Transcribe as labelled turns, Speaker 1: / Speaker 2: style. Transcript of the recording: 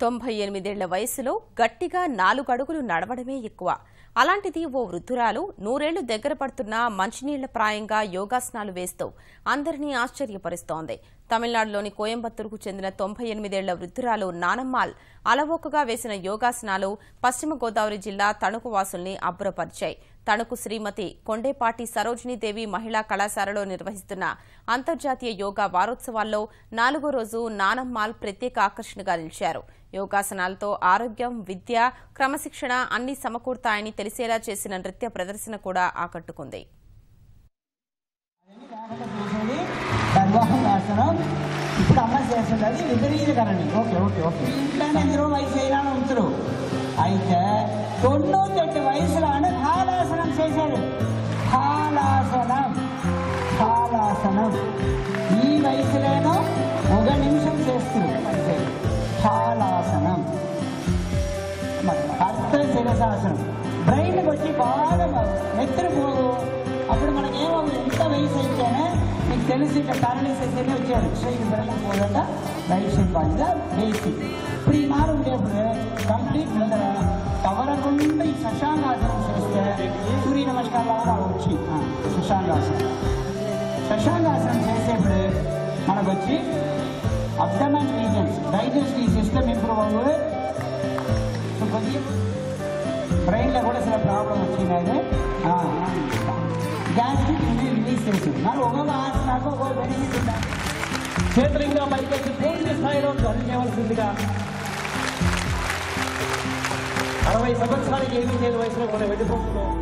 Speaker 1: 98 ఏళ్ల వయసులో గట్టిగా 4 అడుగులు నడవడమే ఎక్కువ. అలాంటిది ఓ వృద్ధురాలు 100 ఏళ్లు దగ్గర పడుతున్నా మంచినీళ్ల ప్రాయంగా యోగాసనాలు వేస్తూ అందరినీ ఆశ్చర్యపరుస్తోంది. తమిళనాడులోని కోయంబత్తూరుకు చెందిన 98 ఏళ్ల వృద్ధురాలు నానమ్మాల్ అలవోకగా వేసిన యోగాసనాలు పశ్చిమ గోదావరి జిల్లా తణుకు వాసుల్ని అబ్బురపరిచాయి. తణుకు శ్రీమతి కొండేపాటి సరోజినీదేవి మహిళా కళాశాలలో నిర్వహిస్తున్న అంతర్జాతీయ యోగా వారోత్సవాల్లో 4వ రోజు నానమ్మాల్ ప్రత్యేక ఆకర్షణగా నిలిచారు. యోగాసనాలతో ఆరోగ్యం, విద్య, క్రమశిక్షణ అన్ని సమకూర్తాయని తెలిసేలా చేసిన నృత్య ప్రదర్శన కూడా ఆకట్టుకుంది.
Speaker 2: ఇప్పుడు అమ్మ చేస్తుంది అది విపరీతకరణి. ఓకే ఓకే ఓకే ఇంట్లోనే 20 వయసు అయినా ఉంచరు. అయితే 98 వయసులోనే హాలాసనం చేశారు. హాలాసనం హాలాసనం ఈ వయసులోనూ 1 నిమిషం చేస్తారు. హాలాసనం అర్థ శిరసాసనం బ్రెయిన్ వచ్చి బాగా నెత్తిరిపోదు. అప్పుడు మనకేమో ఎంత వయసు అయితేనే మీకు తెలిసి ఇట్లా పారాలిసిస్ అని వచ్చారు. స్ట్రైట్ బ్రెయిన్ పోదంట రైట్ సైడ్ బాగా బేసిక్. ఇప్పుడు ఈ మారు ఉండేప్పుడు కంప్లీట్ ముందర కవరకుండా ఈ శశాంగాసనం చేస్తే సూర్య నమస్కారాలు వచ్చి శశాంగాసనం చేసేప్పుడు మనకు వచ్చి abdomen reasons digestive system improve అవ్వదు. కొద్దిగా బ్రెయిన్లో కూడా చిన్న ప్రాబ్లం వచ్చింది. గ్యాస్ట్రిక్ రిలీజ్ చేసింది. మరి ఒక్కొక్క ఆసనాకు ఒక్కొక్క బెనిఫిట్ ఉంటాయి.
Speaker 3: క్షేత్రంగా పైకెత్తి పూర్తి స్థాయిలో చేయవలసిందిగా 60 సంవత్సరాలకి ఏమీ చేయని వయసులో కూడా వెళ్ళిపోతున్నాం.